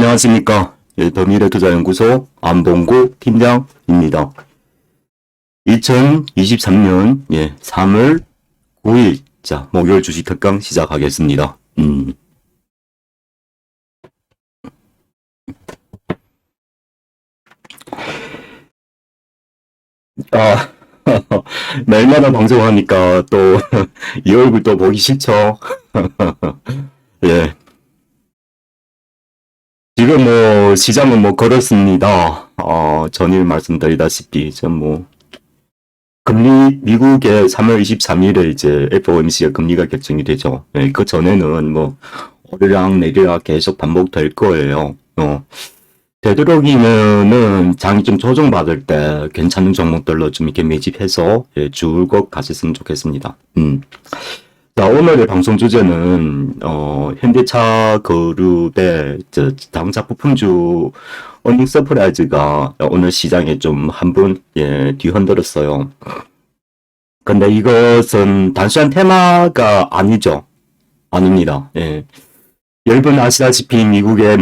안녕하십니까. 예, 더미래투자연구소 안봉구 팀장입니다. 2023년 3월 9일 목요일 주식 특강 시작하겠습니다. 아, 날마다 방송하니까 또 이 얼굴 또 보기 싫죠. 예. 지금 시장은 그렇습니다. 전일 말씀드리다시피 금리 미국의 3월 23일에 이제 FOMC가 금리가 결정이 되죠. 예, 그 전에는 오르락 내리락 계속 반복될 거예요. 되도록이면은 장이 좀 조정받을 때 괜찮은 종목들로 좀 이렇게 매집해서 줄곧 가셨으면 좋겠습니다. 자, 오늘의 방송 주제는 현대차 그룹의 자동차 부품주 어닝 서프라이즈가 오늘 시장에 좀 한 번 뒤흔들었어요. 근데 이것은 단순한 테마가 아니죠. 아닙니다. 예. 여러분 아시다시피 미국의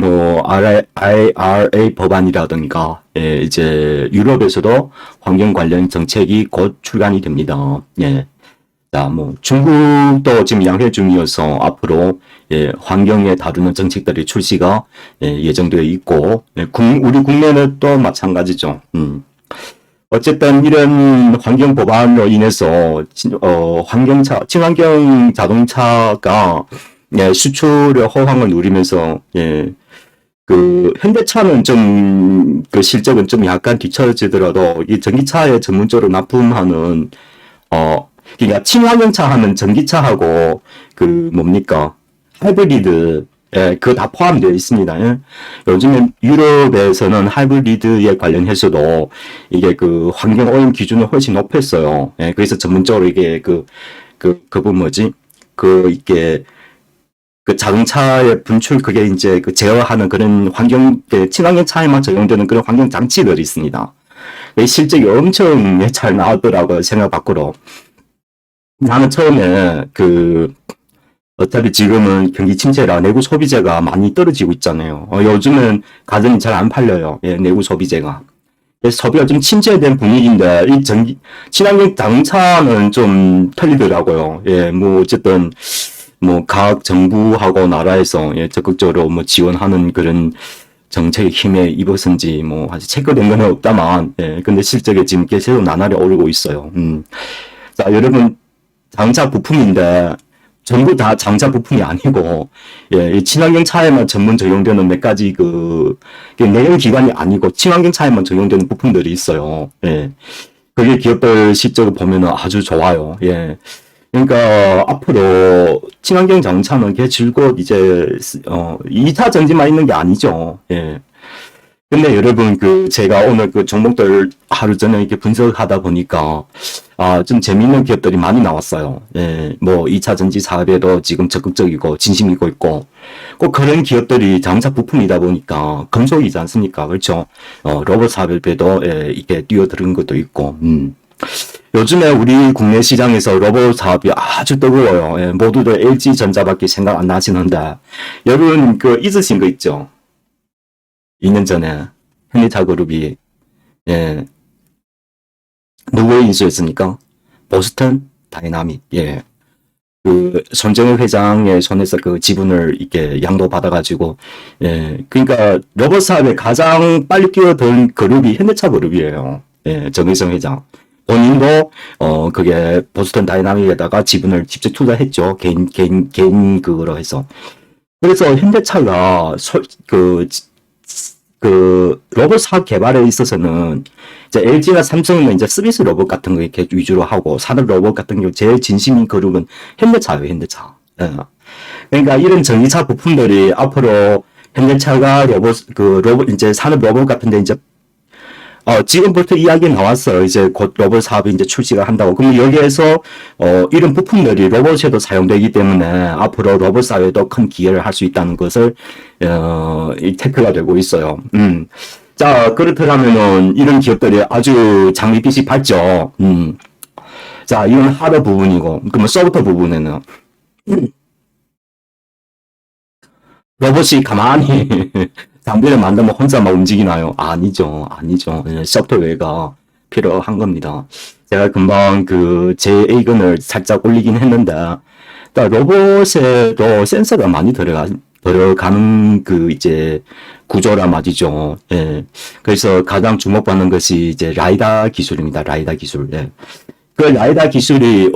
IRA 법안이라든가 이제 유럽에서도 환경 관련 정책이 곧 출간이 됩니다. 예. 자, 중국도 지금 양회 중이어서 앞으로 환경에 다루는 정책들이 출시가 예정되어 있고 우리 국내는 또 마찬가지죠. 어쨌든 이런 환경 법안으로 인해서 친환경 자동차가 수출의 호황을 누리면서 그 현대차는 좀 그 실적은 좀 약간 뒤처지더라도 이 전기차에 전문적으로 납품하는 그러니까 친환경차 하면 전기차하고 하이브리드 그거 다 포함되어 있습니다. 예? 요즘에 유럽에서는 하이브리드에 관련해서도 이게 그 환경 오염 기준을 훨씬 높였어요. 예? 그래서 전문적으로 이게 이게 그 자동차의 분출 그게 이제 제어하는 그런 친환경 차에만 적용되는 그런 환경 장치들이 있습니다. 실적이 엄청 잘 나왔더라고요. 생각 밖으로. 나는 처음에 어차피 지금은 경기 침체라 내구 소비재가 많이 떨어지고 있잖아요. 요즘은 가전이 잘 안 팔려요. 내구 소비재가. 그래서 소비가 좀 침체된 분위기인데, 친환경 자동차는 좀 틀리더라고요. 어쨌든, 각 정부하고 나라에서, 적극적으로 지원하는 그런 정책의 힘에 입었은지, 아직 체크된 건 없다만, 근데 실적에 지금 계속 나날이 오르고 있어요. 자, 여러분, 자동차 부품인데 전부 다 자동차 부품이 아니고 이 친환경 차에만 전문 적용되는 몇 가지 내연 기관이 아니고 친환경 차에만 적용되는 부품들이 있어요. 그게 기업들 실적을 보면은 아주 좋아요. 그러니까 앞으로 친환경 자동차는 줄곧 이제 2차 전지만 있는 게 아니죠. 근데 여러분 제가 오늘 종목들 하루 전에 이렇게 분석하다 보니까 좀 재미있는 기업들이 많이 나왔어요. 2차 전지 사업에도 지금 적극적이고 진심이고 있고 꼭 그런 기업들이 자동차 부품이다 보니까 금속이지 않습니까? 그렇죠? 로봇 사업에도 이렇게 뛰어드는 것도 있고 요즘에 우리 국내 시장에서 로봇 사업이 아주 뜨거워요. 모두들 LG전자밖에 생각 안 나시는데 여러분 잊으신 거 있죠? 2년 전에 현대차 그룹이 누구의 인수였습니까? 보스턴 다이나믹. 손정우 회장의 손에서 지분을 이렇게 양도받아가지고 그러니까 로봇 사업에 가장 빨리 뛰어든 그룹이 현대차 그룹이에요. 정의성 회장. 본인도 그게 보스턴 다이나믹에다가 지분을 직접 투자했죠. 개인 그거로 해서. 그래서 현대차가 로봇 사업 개발에 있어서는 이제 LG나 삼성은 이제 서비스 로봇 같은 거 이렇게 위주로 하고 산업 로봇 같은 경우 제일 진심인 그룹은 현대차예요, 현대차. 그러니까 이런 전기차 부품들이 앞으로 현대차가 이제 산업 로봇 같은데 이제 지금부터 이야기 나왔어요. 이제 곧 로봇 사업이 이제 출시가 한다고. 그럼 여기에서, 이런 부품들이 로봇에도 사용되기 때문에 앞으로 로봇 사업에도 큰 기여를 할 수 있다는 것을, 테크가 되고 있어요. 자, 그렇더라면은 이런 기업들이 아주 장밋빛이 밝죠. 자, 이건 하드 부분이고, 그러면 소프트 부분에는 로봇이 가만히 장비를 만들면 혼자 막 움직이나요? 아니죠. 아니죠. 예, 소프트웨어가 필요한 겁니다. 제가 금방 제 의견을 살짝 올리긴 했는데, 그러니까 로봇에도 센서가 많이 들어가는 이제 구조란 말이죠. 예. 그래서 가장 주목받는 것이 이제 라이다 기술입니다. 라이다 기술. 예. 그 라이다 기술이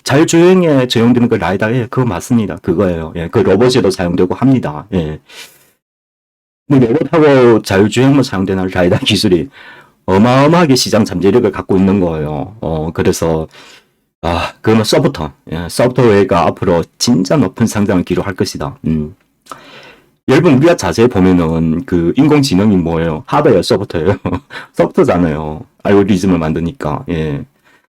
자율주행에 적용되는 그 라이다에 그거 맞습니다. 그거예요. 예. 그 로봇에도 사용되고 합니다. 예. 로봇하고 자율주행만 사용되는 라이다 기술이 어마어마하게 시장 잠재력을 갖고 있는 거예요. 그래서, 그러면 소프트웨어가 앞으로 진짜 높은 성장을 기록할 것이다. 여러분, 우리가 자세히 보면은, 인공지능이 뭐예요? 하드웨어, 소프트웨어. 소프트잖아요. 알고리즘을 만드니까, 예.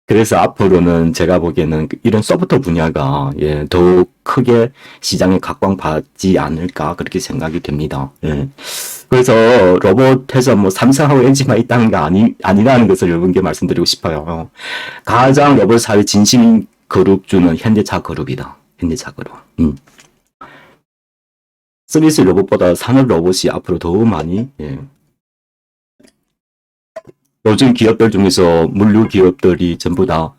그래서 앞으로는 제가 보기에는 이런 소프트 분야가, 예, 더욱 크게 시장에 각광받지 않을까, 그렇게 생각이 됩니다. 예. 그래서 로봇에서 뭐 삼성하고 LG만 있다는 게 아니라는 것을 여러분께 말씀드리고 싶어요. 가장 로봇 사회 진심 그룹주는 현대차 그룹이다. 현대차 그룹. 서비스 로봇보다 산업 로봇이 앞으로 더 많이, 예. 요즘 기업들 중에서 물류 기업들이 전부 다,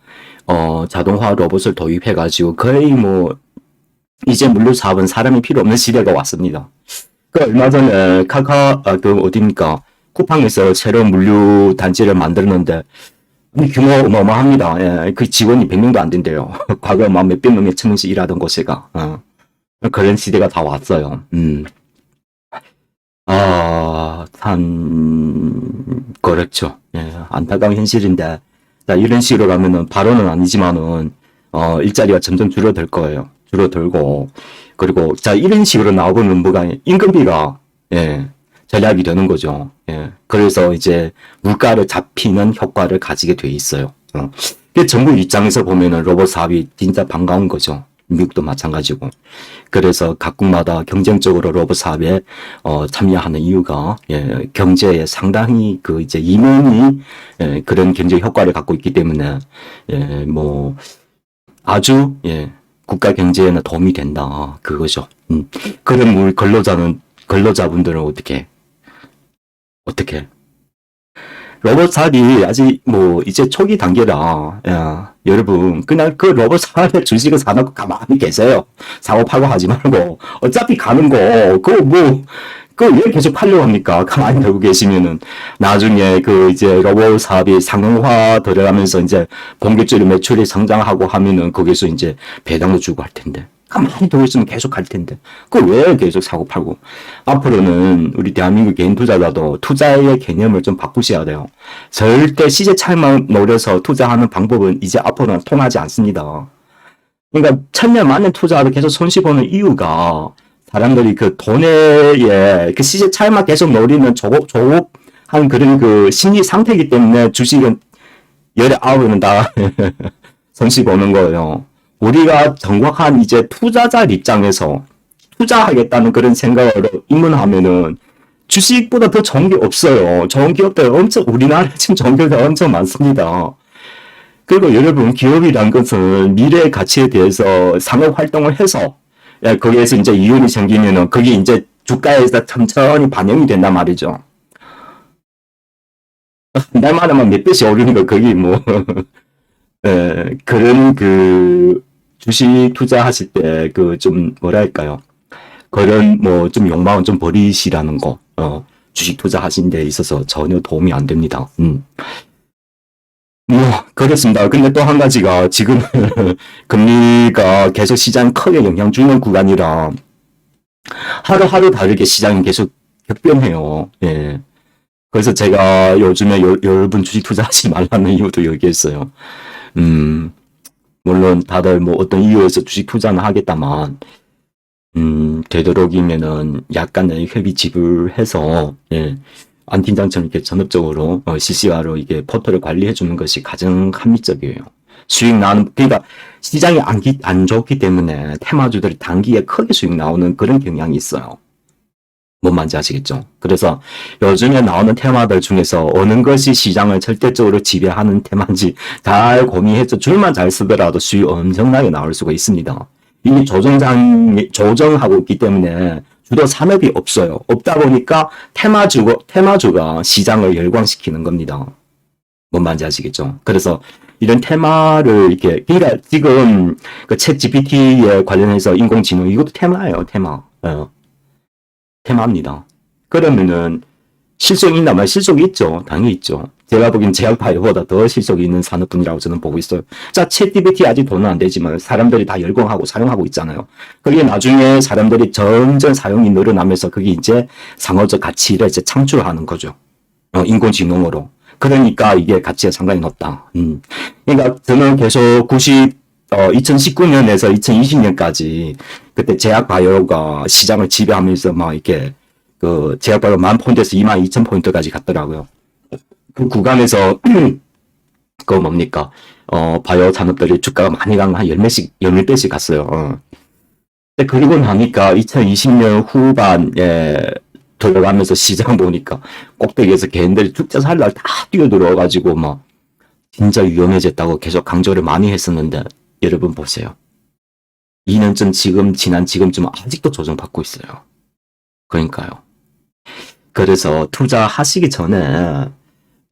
자동화 로봇을 도입해가지고 거의 뭐, 이제 물류 사업은 사람이 필요 없는 시대가 왔습니다. 얼마 전에 어딥니까? 쿠팡에서 새로운 물류 단지를 만들었는데, 규모 어마어마합니다. 예, 그 직원이 100명도 안 된대요. 과거 막 몇백 명, 몇천 명씩 일하던 곳에가. 그런 시대가 다 왔어요. 그렇죠. 예, 안타까운 현실인데, 자, 이런 식으로 가면은, 바로는 아니지만은, 일자리가 점점 줄어들 거예요. 줄어들고, 그리고, 자, 이런 식으로 나오고는 뭐가, 임금비가, 예, 전략이 되는 거죠. 예, 그래서 이제, 물가를 잡히는 효과를 가지게 돼 있어요. 그 정부 입장에서 보면은 로봇 사업이 진짜 반가운 거죠. 미국도 마찬가지고. 그래서 각국마다 경쟁적으로 로봇 사업에 참여하는 이유가, 예, 경제에 상당히 이제 이면이, 예, 그런 경제 효과를 갖고 있기 때문에, 예, 뭐 아주, 예, 국가 경제에는 도움이 된다, 그거죠. 그럼 우리 근로자분들은 어떻게 로봇 사업이 아직 뭐 이제 초기 단계라, 야, 여러분 그냥 그 로봇 사업에 주식을 사놓고 가만히 계세요. 사고 팔고 하지 말고 어차피 가는 거 그거 왜 계속 팔려고 합니까? 가만히 들고 계시면은 나중에 이제 로봇 사업이 상용화 들어가면서 이제 본격적으로 매출이 성장하고 하면은 거기서 이제 배당도 주고 할 텐데. 가만히 두고 있으면 계속 갈 텐데. 그걸 왜 계속 사고 팔고. 앞으로는 우리 대한민국 개인 투자자도 투자의 개념을 좀 바꾸셔야 돼요. 절대 시세 차익만 노려서 투자하는 방법은 이제 앞으로는 통하지 않습니다. 그러니까 천년 만년 투자하다 계속 손실 보는 이유가 사람들이 돈의 시세 차익만 계속 노리는 조급한 그런 심리 상태이기 때문에 주식은 열에 아홉은 다 손실 보는 거예요. 우리가 정확한 이제 투자자 입장에서 투자하겠다는 그런 생각으로 입문하면은 주식보다 더 좋은 게 없어요. 좋은 기업들 우리나라에 지금 좋은 기업들 엄청 많습니다. 그리고 여러분, 기업이란 것은 미래의 가치에 대해서 상업 활동을 해서, 거기에서 이제 이윤이 생기면은 그게 이제 주가에서 천천히 반영이 된단 말이죠. 날마다 몇 배씩 오르는 거, 거기 뭐, 그런 주식 투자하실 때 좀 뭐랄까요? 그런 뭐 좀 욕망은 좀 버리시라는 거. 주식 투자하신 데 있어서 전혀 도움이 안 됩니다. 뭐 그렇습니다. 근데 또 한 가지가 지금 금리가 계속 시장 크게 영향 주는 구간이라 하루하루 다르게 시장이 계속 격변해요. 예. 그래서 제가 요즘에 여러분 주식 투자하지 말라는 이유도 여기 있어요. 물론 다들 뭐 어떤 이유에서 주식 투자는 하겠다만, 되도록이면은 약간의 회비 지불해서, 예, 안 팀장처럼 이렇게 전업적으로, 실시간으로 이게 포트를 관리해 주는 것이 가장 합리적이에요. 그러니까 시장이 안 좋기 때문에 테마주들이 단기에 크게 수익 나오는 그런 경향이 있어요. 뭔 말인지 아시겠죠? 그래서 요즘에 나오는 테마들 중에서 어느 것이 시장을 절대적으로 지배하는 테마인지 잘 고민해서 줄만 잘 쓰더라도 수익 엄청나게 나올 수가 있습니다. 이미 조정하고 있기 때문에 주도 산업이 없어요. 없다 보니까 테마주가 시장을 열광시키는 겁니다. 뭔 말인지 아시겠죠? 그래서 이런 테마를 이렇게, 그러니까 지금 그 챗 GPT에 관련해서 인공지능, 이것도 테마예요, 테마. 테마입니다. 그러면은 실속이 있나 말 실속이 있죠. 당연히 있죠. 제가 보기엔 제약바이오보다 더 실속이 있는 산업분이라고 저는 보고 있어요. 자, 챗GPT 아직 돈은 안 되지만 사람들이 다 열광하고 사용하고 있잖아요. 그게 나중에 사람들이 점점 사용이 늘어나면서 그게 이제 상호적 가치를 이제 창출하는 거죠. 인공지능으로. 그러니까 이게 가치가 상당히 높다. 그러니까 저는 계속 2019년에서 2020년까지 그때 제약바이오가 시장을 지배하면서 막 이렇게 그 제약바이오 10,000포인트에서 22,000포인트까지 갔더라고요. 그 구간에서 그 뭡니까 바이오 산업들이 주가가 많이 간 한 10배씩 갔어요. 근데 그리고 나니까 2020년 후반에 들어가면서 시장 보니까 꼭대기에서 개인들이 죽자 살날 다 뛰어들어가지고 막 진짜 위험해졌다고 계속 강조를 많이 했었는데 여러분 보세요. 2년쯤 지난 지금쯤 아직도 조정받고 있어요. 그러니까요. 그래서 투자하시기 전에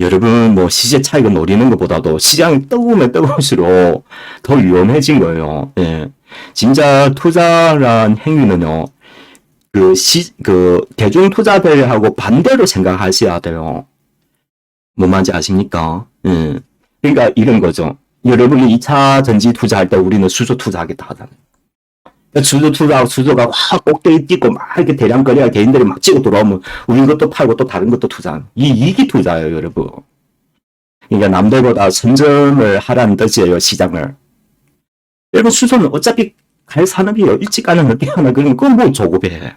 여러분 뭐 시세 차익을 노리는 것보다도 시장이 뜨거우면 뜨거울수록 더 위험해진 거예요. 예. 진짜 투자란 행위는요. 그 대중 투자들하고 반대로 생각하셔야 돼요. 뭔 말인지 아십니까? 예. 그러니까 이런 거죠. 여러분이 2차 전지 투자할 때 우리는 수소 투자하겠다 하잖아요. 수소 투자하고 수소가 확 꼭대기 찍고 막 이렇게 대량거래가 개인들이 막 찍고 들어오면 우리 것도 팔고 또 다른 것도 투자. 이게 투자예요, 여러분. 그러니까 남들보다 선점을 하라는 뜻이에요, 시장을. 여러분 수소는 어차피 갈 산업이에요. 일찍 가나 늦게 가나 그러면 그건 뭐 조급해.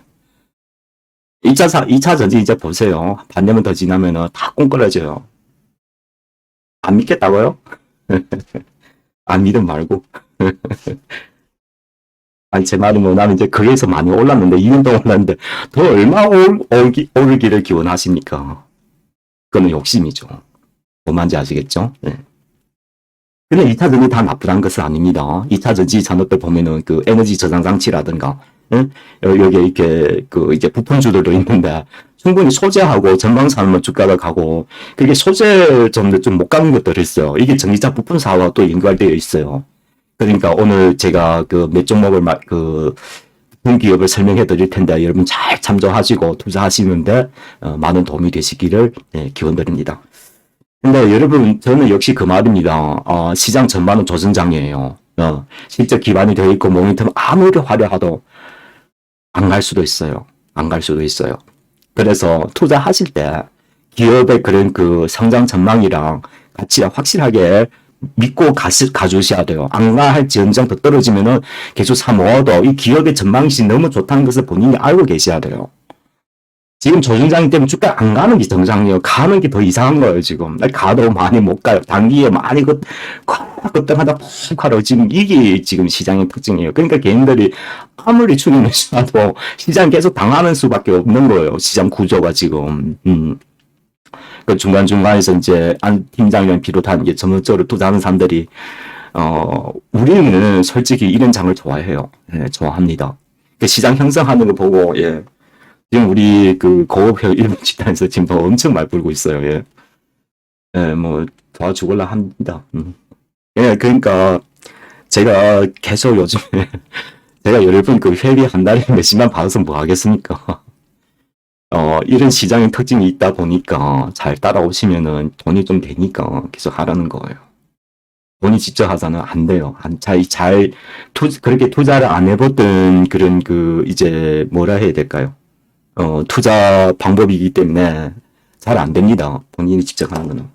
2차 전지 이제 보세요. 반년만 더 지나면은 다 꽁그러져요. 안 믿겠다고요? 안 믿음 말고. 아니, 제 말은 뭐냐면 이제 그래서 많이 올랐는데, 2년 동안 올랐는데, 더 얼마 오르기를 기원하십니까? 그거는 욕심이죠. 뭔 말인지 아시겠죠? 네. 근데 2차 전지 다 나쁘다는 것은 아닙니다. 2차 전지 산업들 보면은 그 에너지 저장 장치라든가, 응? 여기에 이렇게 이제 부품주들도 있는데, 충분히 소재하고 전방 산업만 주가가 가고, 그게 소재 점도 좀 못 가는 것들이 있어요. 이게 전기차 부품사와 또 연결되어 있어요. 그러니까 오늘 제가 그 몇 종목을 부품 기업을 설명해 드릴 텐데, 여러분 잘 참조하시고 투자하시는데, 많은 도움이 되시기를, 기원드립니다. 근데 여러분, 저는 역시 그 말입니다. 시장 전반은 조정장이에요. 실적 기반이 되어 있고, 모니터는 아무리 화려하도 안 갈 수도 있어요. 안 갈 수도 있어요. 그래서 투자하실 때 기업의 그런 그 성장 전망이랑 가치랑 확실하게 믿고 가주셔야 돼요. 안 가할지언정 더 떨어지면은 계속 사모아도 이 기업의 전망이 너무 좋다는 것을 본인이 알고 계셔야 돼요. 지금 조정장이 때문에 주가 안 가는 게 정상이에요. 가는 게 더 이상한 거예요, 지금. 가도 많이 못 가요. 단기에 많이 그때마다 푹 가요. 지금 이게 지금 시장의 특징이에요. 그러니까 개인들이 아무리 추리는 시나도 시장 계속 당하는 수밖에 없는 거예요. 시장 구조가 지금. 그 중간중간에서 이제 안 팀장이랑 비롯한 이제 전문적으로 투자하는 사람들이, 우리는 솔직히 이런 장을 좋아해요. 예, 좋아합니다. 그 시장 형성하는 거 보고, 예. 지금 우리 그 고급형 일본 집단에서 지금 엄청 말 불고 있어요. 예. 예, 뭐, 도와주걸라 합니다. 예, 그러니까, 제가 계속 요즘에, 제가 여러분 그 회비 한 달에 몇십만 받아서 뭐 하겠습니까? 이런 시장의 특징이 있다 보니까 잘 따라오시면은 돈이 좀 되니까 계속 하라는 거예요. 돈이 직접 하자는 안 돼요. 그렇게 투자를 안 해봤던 그런 이제 뭐라 해야 될까요? 투자 방법이기 때문에 잘 안 됩니다. 본인이 직접 하는 거는.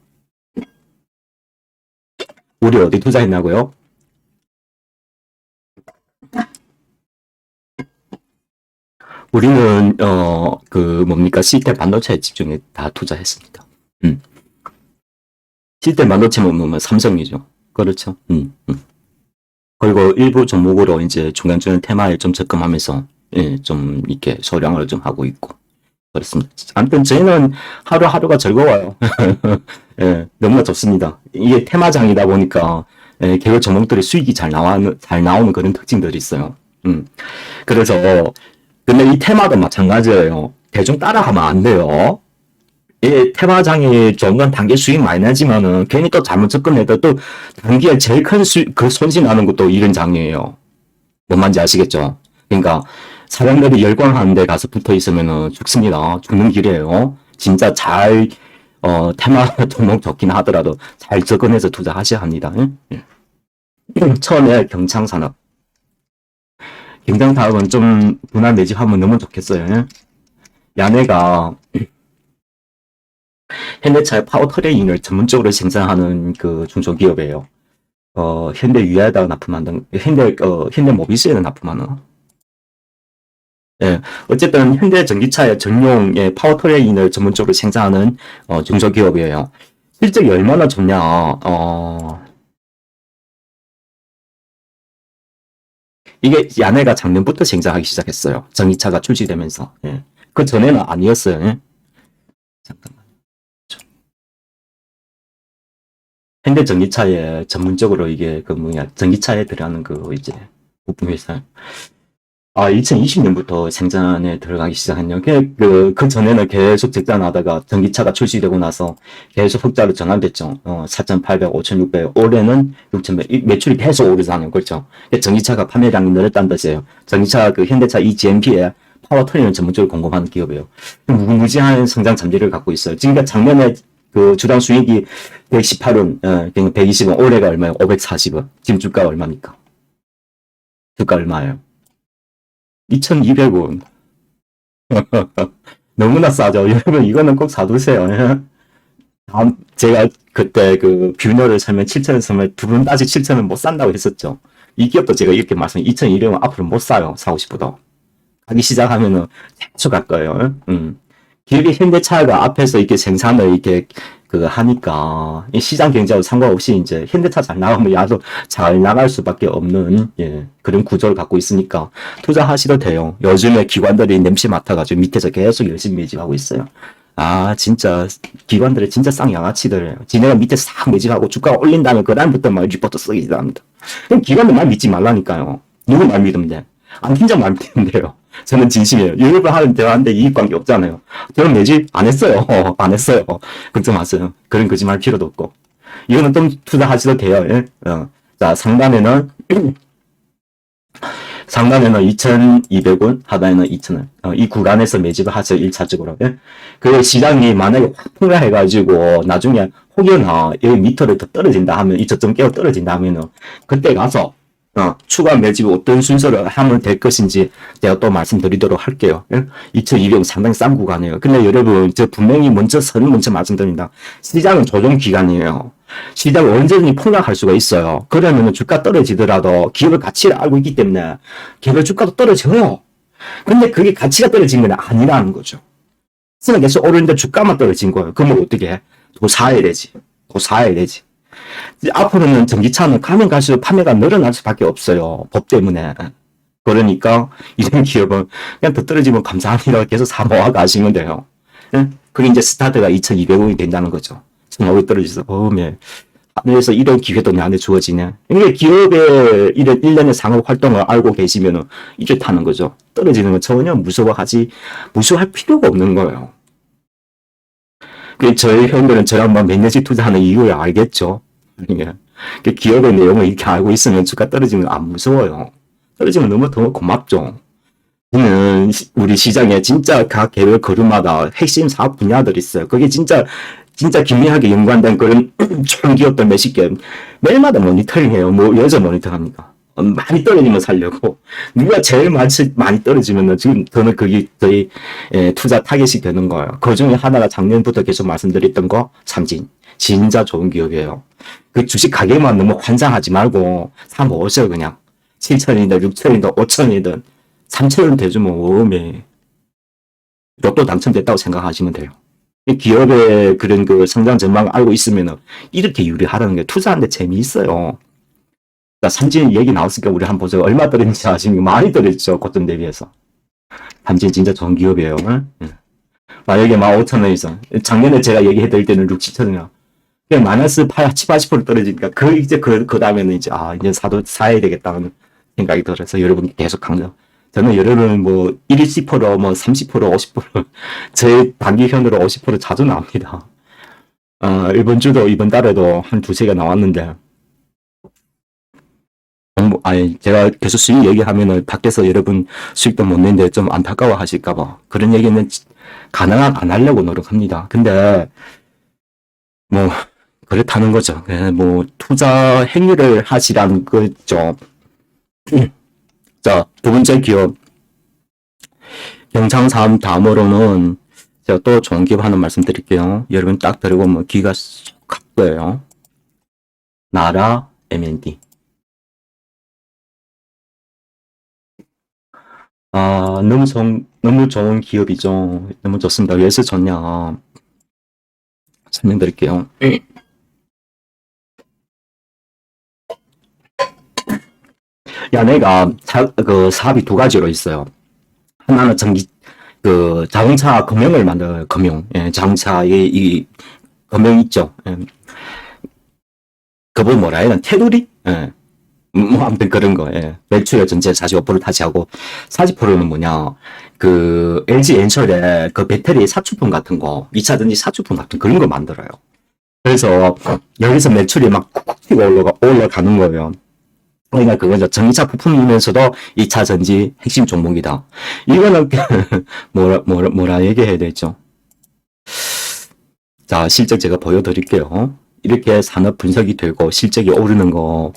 우리 어디 투자했냐고요? 우리는 뭡니까 시스템 반도체에 집중해 다 투자했습니다. 시스템 반도체면 뭐 삼성이죠. 그렇죠. 그리고 일부 종목으로 이제 중간중간 테마에 좀 접근하면서 좀 이렇게 소량을 좀 하고 있고 그렇습니다. 아무튼 저희는 하루하루가 즐거워요. 예, 너무나 좋습니다. 이게 테마장이다 보니까 개별 종목들의 수익이 잘 나오는 그런 특징들이 있어요. 그래서 근데 이 테마도 마찬가지예요. 대중 따라하면 안 돼요. 이 테마장이 좋은 건 단기 수익 많이 나지만은 괜히 또 잘못 접근해도 또 단기에 제일 큰 그 손실 나는 것도 이런 장이에요. 뭔 말인지 아시겠죠? 그러니까 사람들이 열광하는 데 가서 붙어 있으면은 죽습니다. 죽는 길이에요. 진짜 잘 테마 종목 좋긴 하더라도 잘 접근해서 투자하셔야 합니다. 예? 처음에 경창산업. 경창산업은 좀 분할 매집하면 너무 좋겠어요. 예? 야내가 현대차의 파워트레인을 전문적으로 생산하는 그 중소기업이에요. 현대 유에다 납품한다. 현대 모비스에는 납품하나? 예. 어쨌든 현대 전기차의 전용의 파워트레인을 전문적으로 생산하는 중소기업이에요. 실적이 얼마나 좋냐? 이게 야내가 작년부터 생산하기 시작했어요. 전기차가 출시되면서. 예. 그 전에는 아니었어요. 예? 잠깐만. 현대 전기차에 전문적으로 이게 그 뭐냐 전기차에 들어가는 그 이제 부품 회사. 2020년부터 생산에 들어가기 시작했네요. 그 전에는 계속 적자나다가 전기차가 출시되고 나서 계속 흑자로 전환됐죠. 4,800, 5,600, 올해는 6,100, 매출이 계속 오르잖아요. 그렇죠. 전기차가 판매량이 늘었다는 뜻이에요. 전기차 그 현대차 이 GMP에 파워트레인을 전문적으로 공급하는 기업이에요. 무궁무진한 성장 잠재력을 갖고 있어요. 지금 작년에 그 주당 수익이 118원, 그러니까 120원, 올해가 얼마예요? 540원. 지금 주가가 얼마입니까? 주가 얼마예요? 2,200원. 너무나 싸죠. 여러분, 이거는 꼭 사두세요. 제가 그때 그 뷰너를 사면 7,000원 사면 두 분 따지 7,000원 못 산다고 했었죠. 이 기업도 제가 이렇게 말씀, 2,200원 앞으로 못 사요. 사고 싶어도. 가기 시작하면은 계속 갈 거예요. 기업이 현대차가 앞에서 이렇게 생산을 이렇게 그 하니까 시장 경제하고 상관없이 이제 현대차 잘 나가면 야도 잘 나갈 수밖에 없는 그런 구조를 갖고 있으니까 투자하셔도 돼요. 요즘에 기관들이 냄새 맡아가지고 밑에서 계속 열심히 매집하고 있어요. 진짜 기관들이 진짜 쌍양아치들이에요. 지네가 밑에 싹 매집하고 주가가 올린다면 그 다음부터 막 리포트 쓰기 시작합니다. 그럼 기관들 말 믿지 말라니까요. 누구 말 믿으면 돼? 안 팀장 말 믿으면 돼요. 저는 진심이에요. 여러분 하는 대화인데 이익관계 없잖아요. 저는 매집 안 했어요. 안 했어요. 걱정 마세요. 그런 거짓말 필요도 없고. 이거는 좀 투자하셔도 돼요. 예? 자, 상단에는 2,200원, 하단에는 2,000원. 이 구간에서 매집을 하세요. 1차적으로. 예? 그 시장이 만약에 확 폭락해가지고 나중에 혹여나 여기 밑으로 더 떨어진다 하면, 이 저점 깨고 떨어진다 하면은 그때 가서 추가 매집 어떤 순서를 하면 될 것인지 제가 또 말씀드리도록 할게요. 2,200원 상당히 싼 구간이에요. 근데 여러분, 저 분명히 먼저 말씀드립니다. 시장은 조정 기간이에요. 시장은 언제든지 폭락할 수가 있어요. 그러면 주가 떨어지더라도 기업의 가치를 알고 있기 때문에 기업의 주가도 떨어져요. 근데 그게 가치가 떨어진 건 아니라는 거죠. 시장은 계속 오르는데 주가만 떨어진 거예요. 그러면 어떻게 해? 더 사야 되지. 앞으로는 전기차는 가면 갈수록 판매가 늘어날 수밖에 없어요. 법 때문에. 그러니까 이런 기업은 그냥 더 떨어지면 감사합니다. 계속 사 모아 가시면 돼요. 그게 이제 스타트가 2,200원이 된다는 거죠. 1,500원 떨어져서 하늘에서 이런 기회도 나한테 주어지네. 그러니까 기업의 이런 일련의 상업 활동을 알고 계시면 이제 타는 거죠. 떨어지는 건 전혀 무서워할 필요가 없는 거예요. 저희 형들은 저랑 몇 년씩 투자하는 이유를 알겠죠. 기업의 내용을 이렇게 알고 있으면 주가 떨어지면 안 무서워요. 떨어지면 너무 더 고맙죠. 우리 시장에 진짜 각 개별 그룹마다 핵심 사업 분야들이 있어요. 그게 진짜 긴밀하게 연관된 그런 좋은 기업들 몇십 개 매일마다 모니터링해요. 여기서 모니터합니까? 많이 떨어지면 살려고. 누가 제일 많이 떨어지면은 지금 저는 그게 저희 투자 타겟이 되는 거예요. 그 중에 하나가 작년부터 계속 말씀드렸던 거 삼진. 진짜 좋은 기업이에요. 그 주식 가격만 너무 환상하지 말고 사 먹으세요 그냥. 7,000원이든 6,000원이든 5,000원이든 3,000원 대주면 오메 로또 당첨됐다고 생각하시면 돼요. 기업의 그런 그 성장 전망을 알고 있으면은 이렇게 유리하다는 게 투자하는데 재미있어요. 그러니까 삼진 얘기 나왔으니까 우리 한번 보세요. 얼마 떨어진지 아시면 많이 떨어졌죠. 고점 대비해서. 삼진 진짜 좋은 기업이에요. 만약에 15,000원이죠. 작년에 제가 얘기해드릴 때는 6, 7,000원이야. 그냥 마이너스 70, 80% 떨어지니까 이제 그 다음에는 이제 이제 사야 되겠다는 생각이 들어서 여러분 계속 저는 여러분 뭐 20%, 뭐 30%, 50%제 단기현으로 50% 자주 나옵니다. 이번 주도 이번 달에도 한 두세 개 나왔는데 아니 제가 계속 수익 얘기하면은 밖에서 여러분 수익도 못 내는데 좀 안타까워 하실까봐 그런 얘기는 가능한 안 하려고 노력합니다. 근데 뭐 그렇다는 거죠. 뭐 투자 행위를 하시라는 거죠. 자, 두 번째 기업 경창삼 다음으로는 제가 또 좋은 기업 하나 말씀드릴게요. 여러분 딱 들고 뭐 귀가 쏙 갈 거예요. 나라 M&D. 너무 좋은 기업이죠. 너무 좋습니다. 왜서 좋냐 설명드릴게요. 야내가 그 사업이 두 가지로 있어요. 하나는 자동차 금형을 만들어요. 금형. 예, 자동차의 이 금형 있죠. 예. 그거 뭐라 해야 되나? 테두리? 예. 뭐 아무튼 그런 거. 예. 매출의 전체 45%를 차지하고 40%는 뭐냐? 그 LG 엔셜의 그 배터리 사축품 같은 거, 2차 전지 사축품 같은 그런 거 만들어요. 그래서 여기서 매출이 막 쿡쿡 튀고 올라가는 거예요. 그러니까 그거죠. 전기차 부품이면서도 2차 전지 핵심 종목이다. 이거는 뭐라 얘기해야 되죠? 자, 실적 제가 보여드릴게요. 이렇게 산업 분석이 되고 실적이 오르는 거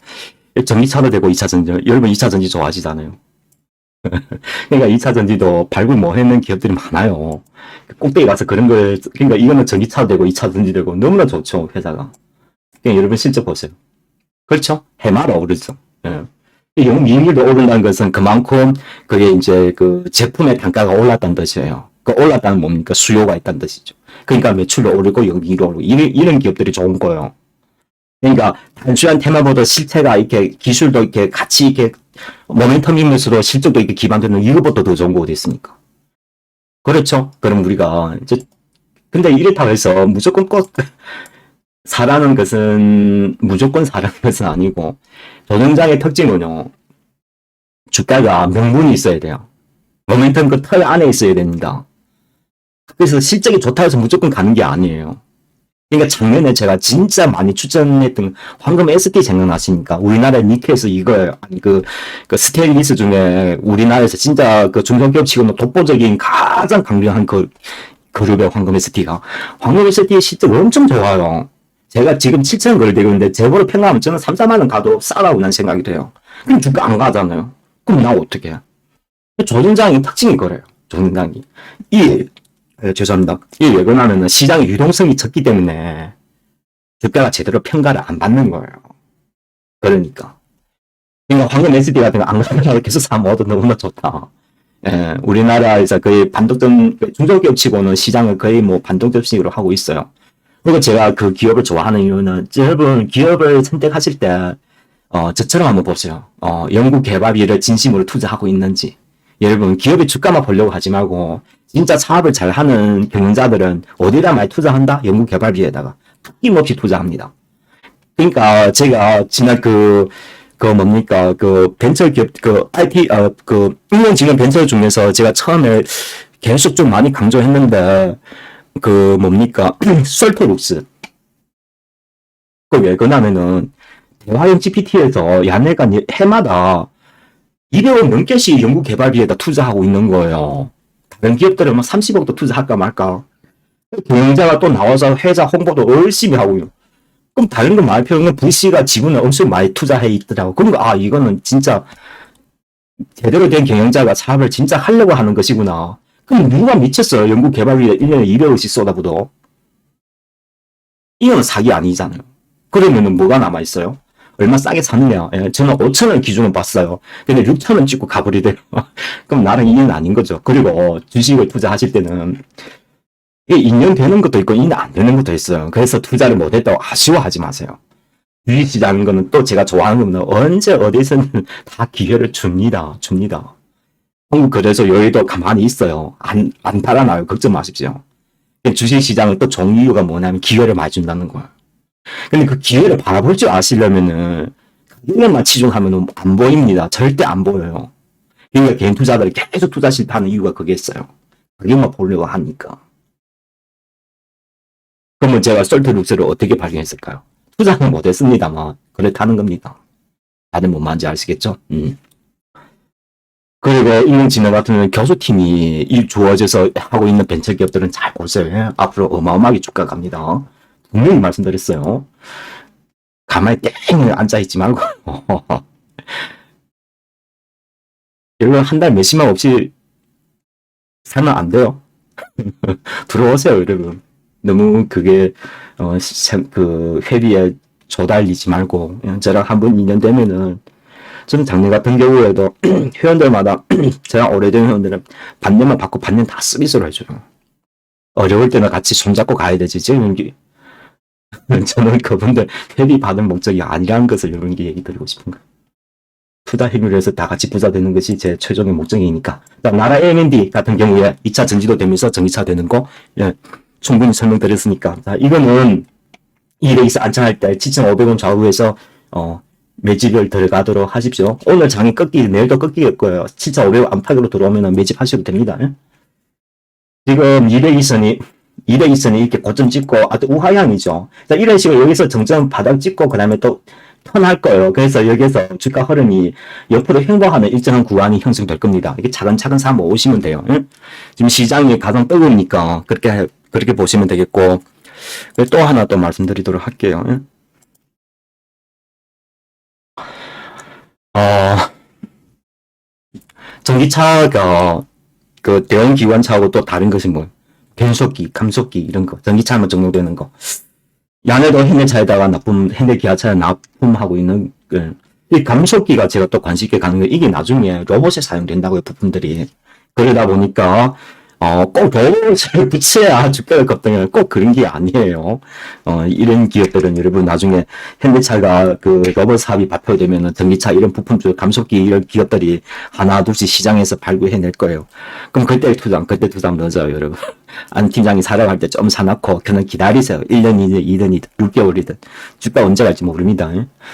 전기차도 되고 2차 전지 여러분 2차 전지 좋아하시잖아요. 그러니까 2차 전지도 발굴 못 했는 기업들이 많아요. 꼭대기 가서 그런 걸 그러니까 이거는 전기차도 되고 2차 전지 되고 너무나 좋죠 회사가. 그러니까 여러분 실적 보세요. 그렇죠? 해마다 오르죠. 예. 영업이익률이 오른다는 것은 그만큼 그게 이제 그 제품의 단가가 올랐다는 뜻이에요. 그 올랐다는 뭡니까? 수요가 있다는 뜻이죠. 그러니까 매출도 오르고 영업이익도 오르고 이런 기업들이 좋은 거예요. 그러니까 단순한 테마보다 실체가 이렇게 기술도 이렇게 같이 이렇게 모멘텀이면서도 실적도 이렇게 기반되는 이거보다 더 좋은 거 어디 있습니까? 그렇죠? 그럼 우리가 이제 근데 이렇다고 해서 무조건 꼭 사라는 것은 무조건 사라는 것은 아니고 조정장의 특징은요. 주가가 명분이 있어야 돼요. 모멘텀 그 틀 안에 있어야 됩니다. 그래서 실적이 좋다 해서 무조건 가는 게 아니에요. 그러니까 작년에 제가 진짜 많이 추천했던 황금 ST 생각나십니까? 우리나라 니케에서 이거예요. 그 스테인리스 중에 우리나라에서 진짜 그 중소기업 치고는 독보적인 가장 강력한 그 그룹의 황금 ST가. 황금 ST의 실적 엄청 좋아요. 제가 지금 7,000원 거래되고 있는데 재보로 평가하면 저는 3, 4만원 가도 싸라고 난 생각이 돼요. 그럼 주가 안 가잖아요. 그럼 나 어떻게 해? 조정장의 특징이 그래요. 조정장이. 죄송합니다. 이 왜그러냐면 시장의 유동성이 적기 때문에 주가가 제대로 평가를 안 받는 거예요. 그러니까 황금 SD 같은 거 안 가면 계속 사 먹어도 너무나 좋다. 예, 우리나라에서 거의 반독점 중소기업 치고는 시장을 거의 뭐 반독점식으로 하고 있어요. 그리고 제가 그 기업을 좋아하는 이유는 여러분 기업을 선택하실 때 저처럼 한번 보세요. 연구 개발비를 진심으로 투자하고 있는지. 여러분 기업의 주가만 보려고 하지 말고 진짜 사업을 잘하는 경영자들은 어디다 많이 투자한다? 연구 개발비에다가 아낌없이 투자합니다. 그러니까 제가 지난 그 뭡니까 그 벤처 기업 그 IT 인공지능 벤처 중에서 제가 처음에 계속 좀 많이 강조했는데 그 뭡니까 솔토룩스 그 왜 그러냐면은 대화형 GPT에서 야네가 해마다 200억 넘게씩 연구 개발비에다 투자하고 있는 거예요. 다른 기업들은 뭐 30억도 투자할까 말까. 경영자가 또 나와서 회사 홍보도 열심히 하고요. 그럼 다른 건 많이 필요 없는 VC가 지분을 엄청 많이 투자해 있더라고. 그럼 이거는 진짜 제대로 된 경영자가 사업을 진짜 하려고 하는 것이구나. 그럼 누가 미쳤어요? 연구 개발비에 1년에 200억씩 쏟아부어. 이건 사기 아니잖아요. 그러면은 뭐가 남아있어요? 얼마 싸게 샀느냐. 예, 저는 5,000원 기준으로 봤어요. 근데 6,000원 찍고 가버리대요. 그럼 나랑 인연 아닌 거죠. 그리고 주식을 투자하실 때는 이게 인연 되는 것도 있고 인연 안 되는 것도 있어요. 그래서 투자를 못했다고 아쉬워하지 마세요. 주식시장인 거는 또 제가 좋아하는 거는 언제 어디서는 다 기회를 줍니다. 한국 그래서 여의도 가만히 있어요. 안 달아나요. 걱정 마십시오. 주식시장은 또 좋은 이유가 뭐냐면 기회를 많이 준다는 거예요. 근데 그 기회를 바라볼 줄 아시려면은 가격에만 치중하면 안 보입니다. 절대 안 보여요. 그러니까 개인 투자들이 계속 투자 실패하는 이유가 그게 있어요. 가격만 보려고 하니까. 그러면 제가 솔트룩스를 어떻게 발견했을까요? 투자는 못했습니다만 그렇다는 겁니다. 다들 뭔 말인지 아시겠죠? 그리고 인공지능 같은 경우는 교수팀이 일 주어져서 하고 있는 벤처기업들은 잘 보세요. 앞으로 어마어마하게 주가 갑니다. 분명히 말씀드렸어요. 가만히 땡 앉아있지 말고 여러분 한 달 몇십만 없이 살면 안 돼요. 들어오세요 여러분. 너무 그게 그 회비에 조달리지 말고 저랑 한 번 2년 되면은 저는 작년 같은 경우에도 회원들마다 저랑 오래된 회원들은 반년만 받고 반년 다 서비스로 해줘요. 어려울 때는 같이 손잡고 가야 되지. 지금 저는 그분들 회비 받은 목적이 아니라는 것을 여러분께 얘기 드리고 싶은 거예요. 투자 행위를 해서 다 같이 부자 되는 것이 제 최종의 목적이니까. 나라 M&D 같은 경우에 2차 전지도 되면서 전기차 되는 거 충분히 설명드렸으니까. 자, 이거는 이레이스 안창할 때 7,500원 좌우에서 매집을 들어가도록 하십시오. 오늘 장이 내일도 꺾일 거예요. 7,500원 안팎으로 들어오면 매집하셔도 됩니다. 지금 200이선이 이렇게 고점 찍고 아주 우하향이죠. 자, 이런 식으로 여기서 정점 바닥 찍고 그 다음에 또 턴할 거예요. 그래서 여기서 주가 흐름이 옆으로 횡보하는 일정한 구간이 형성될 겁니다. 이게 차근차근 삼아 오시면 돼요. 지금 시장이 가장 뜨거우니까 그렇게 보시면 되겠고, 또 하나 또 말씀드리도록 할게요. 전기차가 그 대형 기관차하고 또 다른 것이 뭐 변속기, 감속기 이런 거, 전기차만 적용되는 거. 양에도 현대차에다가 현대기아차에 납품하고 있는 이 감속기가 제가 또 관심 있게 가는 게 이게 나중에 로봇에 사용된다고요, 부품들이. 그러다 보니까 꼭 로봇을 붙여야 주가가 급등해요. 꼭 그런 게 아니에요. 이런 기업들은 여러분 나중에 현대차가 그 로봇 사업이 발표되면은 전기차 이런 부품주 감속기 이런 기업들이 하나 둘씩 시장에서 발굴해낼 거예요. 그럼 그때 투자하면 늦어요, 여러분. 안 팀장이 사러 갈 때 좀 사놓고 그냥 기다리세요. 1년이든 2년이든 6개월이든 주가 언제 갈지 모릅니다.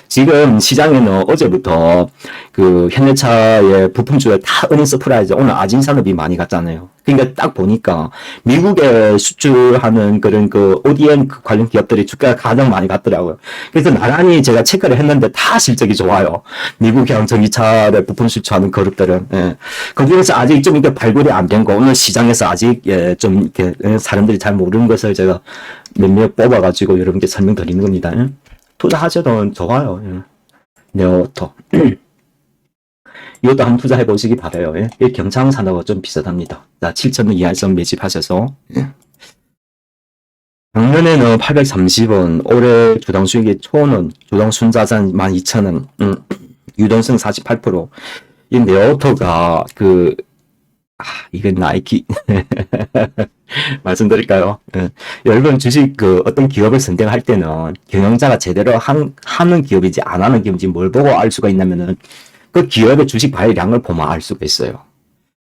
지금 시장에는 어제부터 그 현대차의 부품주에 다 은인 서프라이즈 오늘 아진 산업이 많이 갔잖아요. 그러니까 딱 보니까 미국에 수출하는 그런 그 ODM 관련 기업들이 주가가 가장 많이 갔더라고요. 그래서 나란히 제가 체크를 했는데 다 실적이 좋아요. 미국형 전기차를 부품 수출하는 그룹들은. 그 중에서 아직 좀 이게 발굴이 안 된 거, 오늘 시장에서 아직 좀 이렇게 사람들이 잘 모르는 것을 제가 몇몇 뽑아가지고 여러분께 설명드리는 겁니다. 투자하셔도 좋아요. 네오토. 이것도 한번 투자해 보시기 바라요. 이 경창산업과 좀 비슷합니다. 자, 7,000원 이하에서 매집하셔서. 작년에는 830원, 올해 주당 수익이 1,000원, 주당 순자산 12,000원, 유동성 48%. 이 네오토가 이건 나이키. 말씀드릴까요? 여러분 주식 어떤 기업을 선택할 때는 경영자가 제대로 하는 기업인지 안 하는 기업인지 뭘 보고 알 수가 있냐면은 그 기업의 주식 발행량을 보면 알 수가 있어요.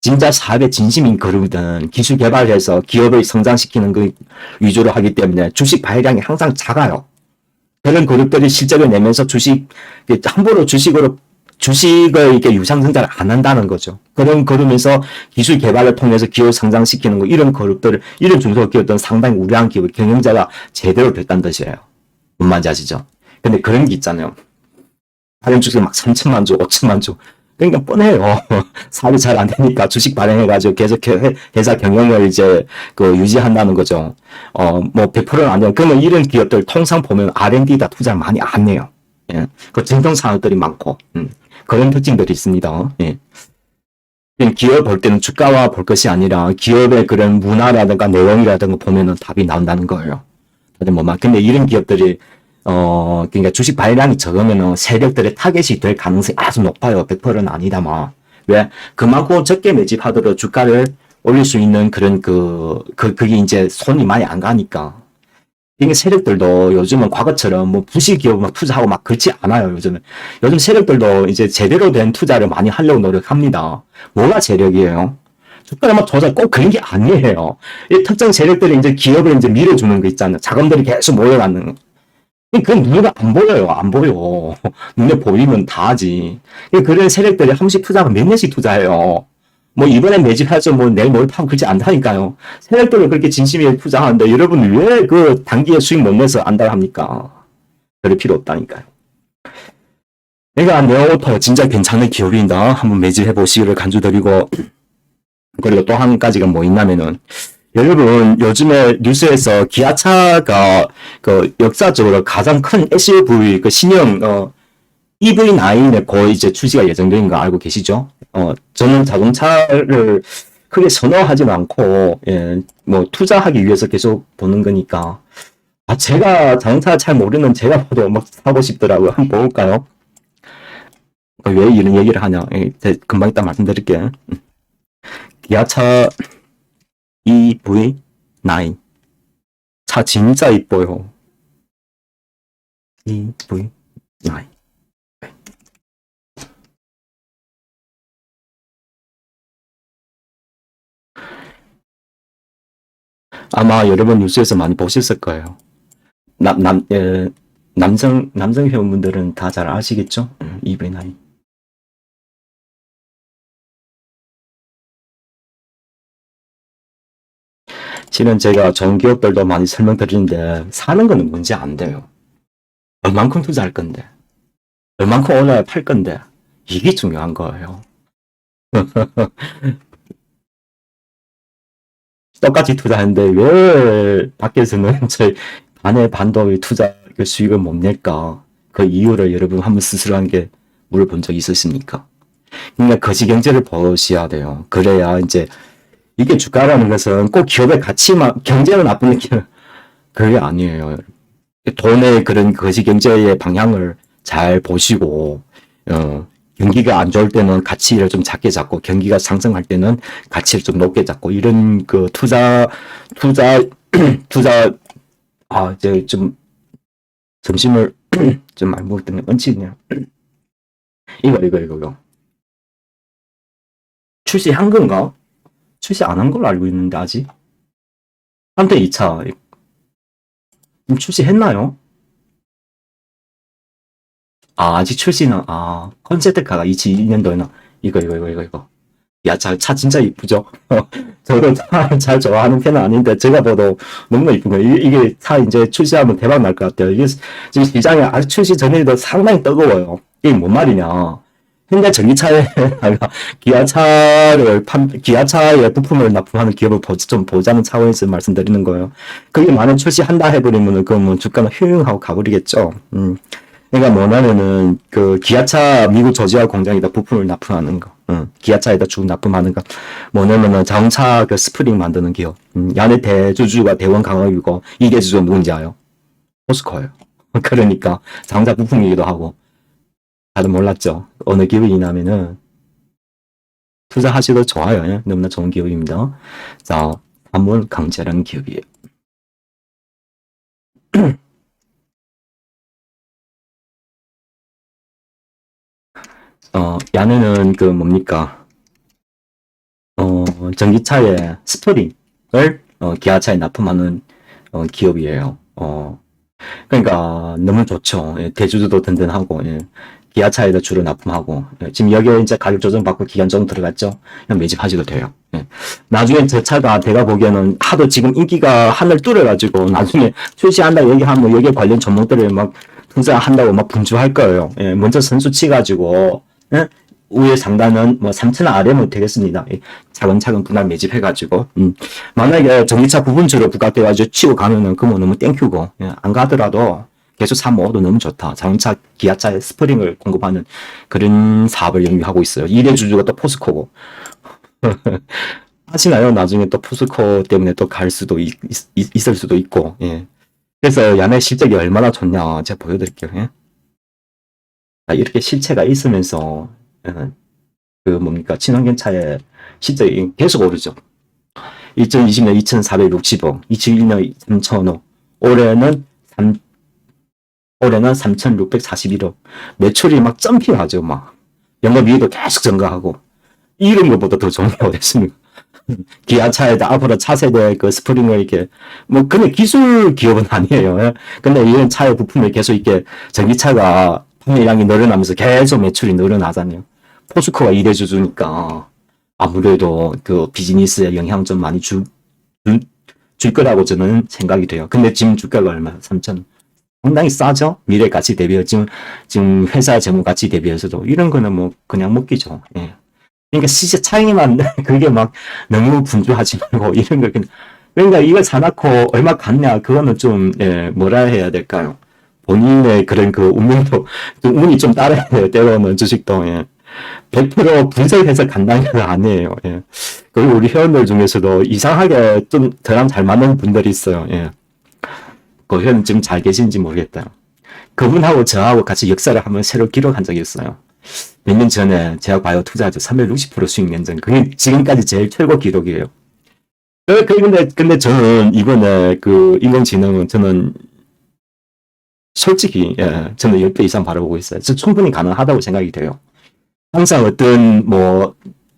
진짜 사업에 진심인 그룹이든 기술 개발해서 기업을 성장시키는 그 위주로 하기 때문에 주식 발행량이 항상 작아요. 그런 그룹들이 실적을 내면서 함부로 주식을 이렇게 유상증자를 안 한다는 거죠. 그러면서 기술 개발을 통해서 기업을 성장시키는 거, 이런 그룹들을, 이런 중소기업들은 상당히 우량한 기업, 경영자가 제대로 됐다는 뜻이에요. 뭔 말인지 아시죠? 근데 그런 게 있잖아요. 발행 주식 막 3천만 주, 5천만 주. 그러니까 뻔해요. 사업이 잘 안 되니까 주식 발행해가지고 계속 회사 경영을 이제 유지한다는 거죠. 뭐 100%는 안 돼요. 그러면 이런 기업들 통상 보면 R&D다 투자를 많이 안 해요. 예. 그 전통 산업들이 많고, 그런 특징들이 있습니다. 예. 기업 볼 때는 주가와 볼 것이 아니라 기업의 그런 문화라든가 내용이라든가 보면은 답이 나온다는 거예요. 근데 이런 기업들이 그러니까 주식 발행량이 적으면은 세력들의 타겟이 될 가능성이 아주 높아요. 100%는 아니다만. 왜? 그만큼 적게 매집하도록 주가를 올릴 수 있는 그런 그게 이제 손이 많이 안 가니까. 이게 세력들도 요즘은 과거처럼 뭐 부실 기업 막 투자하고 막 그렇지 않아요, 요즘은. 요즘 세력들도 이제 제대로 된 투자를 많이 하려고 노력합니다. 뭐가 세력이에요? 주가를 막 조작 꼭 그런 게 아니에요. 이 특정 세력들이 이제 기업을 이제 밀어주는 거 있잖아요. 자금들이 계속 모여가는 거. 그건 눈에 안 보여요. 안 보여. 눈에 보이면 다 하지. 그런 세력들이 한 번씩 투자하면 몇 년씩 투자해요. 뭐 이번에 매집하죠. 뭐 내일 뭘 파고 그렇지 않다니까요. 세력들은 그렇게 진심에 투자하는데 여러분 왜 그 단기에 수익 못 내서 안달 합니까? 그럴 필요 없다니까요. 내가 네오토 진짜 괜찮은 기업이다. 한번 매집해 보시기를 간주드리고, 그리고 또 한 가지가 뭐 있냐면은 여러분 요즘에 뉴스에서 기아차가 그 역사적으로 가장 큰 SUV 그 신형 EV9에 거의 이제 출시가 예정된 거 알고 계시죠? 저는 자동차를 크게 선호하지는 않고 뭐 투자하기 위해서 계속 보는 거니까 제가 자동차 잘 모르는 제가 봐도 막 사고 싶더라고요. 한번 볼까요? 왜 이런 얘기를 하냐? 금방 이따 말씀드릴게요. 기아차 EV9 차 진짜 이뻐요. EV9 아마 여러분 뉴스에서 많이 보셨을 거예요. 남성 회원분들은 다 잘 아시겠죠? EV9. 실은 제가 좋은 기업들도 많이 설명드리는데 사는 거는 문제 안 돼요. 얼만큼 투자할 건데, 얼만큼 올라야 팔 건데 이게 중요한 거예요. 똑같이 투자하는데 왜 밖에서는 저희 반의 반도 투자 수익을 못 낼까? 그 이유를 여러분 한번 스스로 한 게 물어본 적 있으십니까? 그러니까 거시경제를 보셔야 돼요. 그래야 이제 이게 주가라는 것은 꼭 기업의 가치만 경제는 나쁜 게 그게 아니에요. 돈의 그런 거시경제의 방향을 잘 보시고 경기가 안 좋을 때는 가치를 좀 작게 잡고 경기가 상승할 때는 가치를 좀 높게 잡고 이런 그 투자 이제 좀 점심을 좀 많이 먹었더니 얹히네요. 이거 출시한 건가? 출시 안 한 걸로 알고 있는데 아직 3대 2차 출시했나요? 아직 출시는 컨셉트카가 22년도에는 이거 야, 차 진짜 이쁘죠? 저도 차 잘 좋아하는 편은 아닌데 제가 봐도 너무 이쁜 거예요. 이게 차 이제 출시하면 대박 날 것 같아요. 이게 지금 시장에 아직 출시 전에도 상당히 뜨거워요. 이게 뭔 말이냐? 현대 전기차에 기아차의 부품을 납품하는 기업을 좀 보자는 차원에서 말씀드리는 거예요. 그게 만약 출시한다 해버리면은 그러면 주가는 휘웅하고 가버리겠죠. 그러니까 뭐냐면은 그 기아차 미국 조지아 공장에다 부품을 납품하는 거, 기아차에다 주 납품하는 거, 뭐냐면은 자동차 그 스프링 만드는 기업, 야네 대주주가 대원강업이고 이 대주주 누군지 아요? 포스코예요. 그러니까 자동차 부품이기도 하고 다들 몰랐죠. 어느 기업이냐면은 투자하셔도 좋아요. 예? 너무나 좋은 기업입니다. 자, 한번 강제라는 기업이에요. 야네는 그 뭡니까? 전기차의 스프링을 기아차에 납품하는 기업이에요. 그러니까 너무 좋죠. 예, 대주주도 든든하고 예. 기아차에다 주로 납품하고 예. 지금 여기에 이제 가격 조정 받고 기간 조정 들어갔죠. 그냥 매집하셔도 돼요. 예. 나중에 저 차가 제가 보기에는 하도 지금 인기가 하늘 뚫어가지고 나중에 출시한다 얘기하면 여기에 관련 종목들을 막 투자한다고 막 분주할 거예요. 예. 먼저 선수 치가지고 예? 위에 상단은 뭐 3천 아래면 되겠습니다. 차근차근 분할 매집해가지고 만약에 전기차 부분주로 부각돼가지고 치고 가면은 그거 너무 땡큐고 안 가더라도 계속 사 먹어도 너무 좋다. 자동차 기아차에 스프링을 공급하는 그런 사업을 영위하고 있어요. 1대 주주가 또 포스코고 하시나요? 나중에 또 포스코 때문에 또 갈 수도 있을 수도 있고 예. 그래서 야네 실적이 얼마나 좋냐 제가 보여드릴게요. 예. 이렇게 실체가 있으면서 그 뭡니까 친환경 차의 실적이 계속 오르죠. 2020년 2,460억, 2021년 3,000억, 올해는 3,641억. 매출이 막 점핑하죠, 막. 영업이익도 계속 증가하고. 이런 것보다 더 좋은 게 어딨습니까? 기아차에다 앞으로 차세대 그 스프링을 이렇게, 뭐, 근데 기술 기업은 아니에요. 예. 근데 이런 차의 부품을 계속 이렇게 전기차가 판매량이 늘어나면서 계속 매출이 늘어나잖아요. 포스코가 이래주니까 아무래도 그 비즈니스에 영향 좀 많이 줄 거라고 저는 생각이 돼요. 근데 지금 주가가 얼마야? 3천. 상당히 싸죠? 미래 가치 대비해. 지금 회사 재무 가치 대비해서도. 이런 거는 뭐, 그냥 먹기죠. 예. 그러니까 시세 차이만, 그게 막 너무 분주하지 말고, 이런 거 그냥. 그러니까 이걸 사놓고 얼마 갔냐, 그거는 좀, 예, 뭐라 해야 될까요? 본인의 그런 그 운명도, 좀 운이 좀 따라야 돼요. 때로는 주식도, 예. 100% 분석해서 간다는 건 아니에요. 예. 그리고 우리 회원들 중에서도 이상하게 좀 저랑 잘 맞는 분들이 있어요. 예. 그 회원 지금 잘 계신지 모르겠다. 그분하고 저하고 같이 역사를 한번 새로 기록한 적이 있어요. 몇 년 전에 제가 바이오 투자하죠. 360% 수익 낸전. 그게 지금까지 제일 최고 기록이에요. 근데 저는 이번에 그 인공지능은 저는 솔직히, 예, 저는 10배 이상 바라보고 있어요. 저 충분히 가능하다고 생각이 돼요. 항상 어떤, 뭐,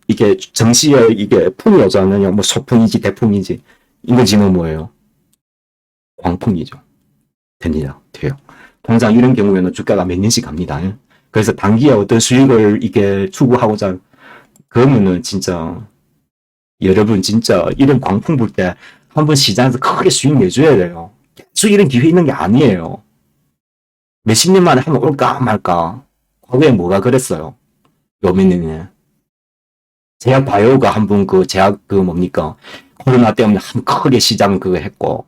이게 정시에 이게 풍이 오지 않느냐, 뭐 소풍이지, 대풍이지. 인공지능 뭐예요? 광풍이죠. 됩니다. 돼요. 통상 이런 경우에는 주가가 몇 년씩 갑니다. 예. 그래서 단기에 어떤 수익을 이게 추구하고자, 그러면은 진짜, 여러분 진짜 이런 광풍 불 때 한번 시장에서 크게 수익 내줘야 돼요. 계속 이런 기회 있는 게 아니에요. 몇십 년 만에 한번 올까 말까. 과거에 뭐가 그랬어요? 요민님이. 제약 바이오가 한번 그 제약 그 뭡니까? 코로나 때문에 한 크게 시장 그거 했고,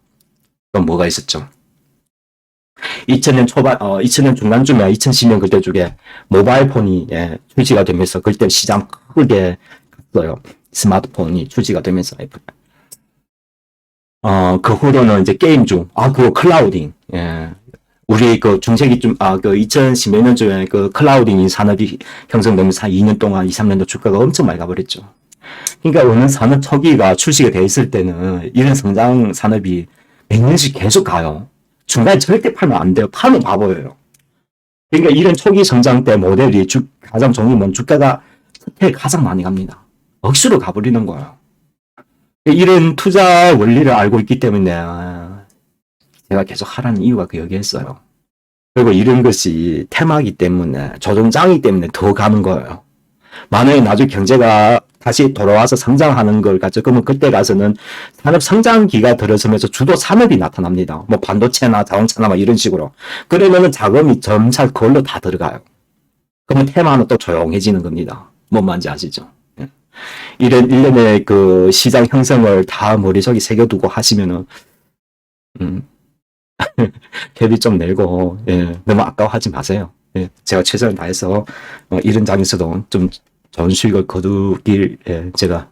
또 뭐가 있었죠? 2000년 초반, 2000년 중간쯤에 2010년 그때 쪽에 모바일 폰이, 예, 출시가 되면서 그때 시장 크게 갔어요. 스마트폰이 출시가 되면서. 그 후로는 이제 게임 중, 그거 클라우딩, 예. 우리 그 중세기 좀, 그 2010 몇 년쯤에 그 클라우딩 산업이 형성되면서 한 2년 동안, 2, 3년도 주가가 엄청 많이 가버렸죠. 그러니까 어느 산업 초기가 출시가 돼 있을 때는 이런 성장 산업이 몇 년씩 계속 가요. 중간에 절대 팔면 안 돼요. 팔면 바보예요. 그러니까 이런 초기 성장 때 모델이 가장 좋은 건 주가가 가장 많이 갑니다. 억수로 가버리는 거예요. 이런 투자 원리를 알고 있기 때문에 제가 계속 하라는 이유가 여기였어요. 그리고 이런 것이 테마이기 때문에, 조종장이기 때문에 더 가는 거예요. 만약에 나중에 경제가 다시 돌아와서 성장하는 걸 가지고, 그러면 그때 가서는 산업 성장기가 들어서면서 주도 산업이 나타납니다. 뭐 반도체나 자동차나 막 이런 식으로. 그러면은 자금이 점차 그걸로 다 들어가요. 그러면 테마는 또 조용해지는 겁니다. 뭔 말인지 아시죠? 이런 일련의 그 시장 형성을 다 머릿속에 새겨두고 하시면은, 갭이 좀 내고, 예, 너무 아까워하지 마세요. 예, 제가 최선을 다해서, 이런 장에서도 좀 좋은 수익을 거두길, 예, 제가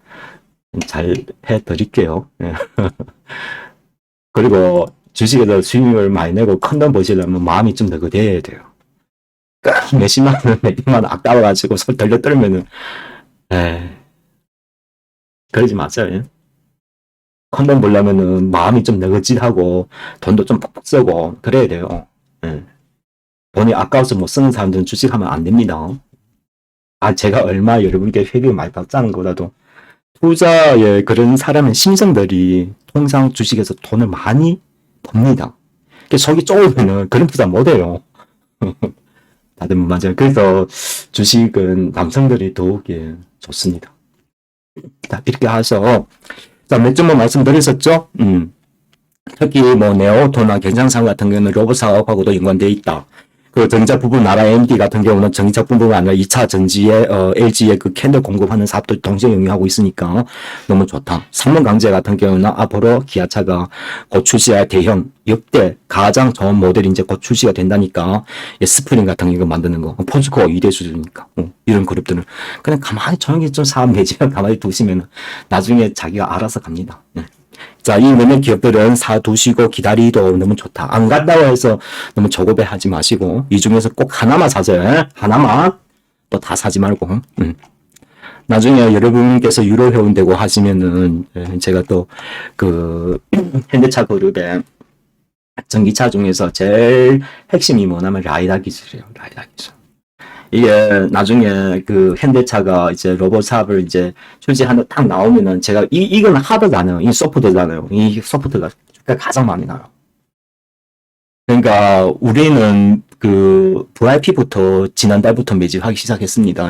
잘 해드릴게요. 예. 그리고 주식에서 수익을 많이 내고 큰 돈 버시려면 마음이 좀 너그대야 돼요. 몇십만 원, 몇백만 원 아까워가지고 손 덜려 떨면은, 그러지 마세요. 예. 큰돈 벌려면은 마음이 좀 너긋짓하고 돈도 좀 뻑뻑 쓰고 그래야 돼요. 예. 돈이 아까워서 못 쓰는 사람들은 주식하면 안 됩니다. 제가 얼마 여러분께 회비 많이 받자는 것보다도 투자에 그런 사람의 심성들이 통상 주식에서 돈을 많이 법니다. 속이 좁으면은 그런 투자 못 해요. 다들 맞아요. 그래서 주식은 남성들이 더욱 좋습니다. 자, 이렇게 해서 몇 점만 말씀드렸었죠? 특히 뭐 네오토나 경상상 같은 경우는 로봇 사업하고도 연관되어 있다. 그 전기차 부분 나라 AMD 같은 경우는 전기차 부분이 아니라 2차 전지에 LG에 그 캔들 공급하는 사업도 동시에 영위하고 있으니까 너무 좋다. 삼성강제 같은 경우는 앞으로 기아차가 곧 출시할 대형 역대 가장 좋은 모델이 이제 곧 출시가 된다니까. 스프링 같은 거 만드는 거 포스코 2대 수준이니까 이런 그룹들은 그냥 가만히 조용히 좀 사업 내지만 가만히 두시면 나중에 자기가 알아서 갑니다. 자, 이 몇몇 기업들은 사두시고 기다리도 너무 좋다. 안 간다고 해서 너무 저고배 하지 마시고, 이 중에서 꼭 하나만 사세요. 하나만. 또 다 사지 말고. 나중에 여러분께서 유로 회원 되고 하시면은, 제가 또, 현대차 그룹의 전기차 중에서 제일 핵심이 뭐냐면 라이다 기술이에요. 라이다 기술. 이게 나중에 그 현대차가 이제 로봇 사업을 이제 출시하는 딱 나오면은 제가 이건 하드잖아요. 이 소프트잖아요. 이 소프트가 가장 많이 나요. 그러니까 우리는 그 VIP부터 지난달부터 매집하기 시작했습니다.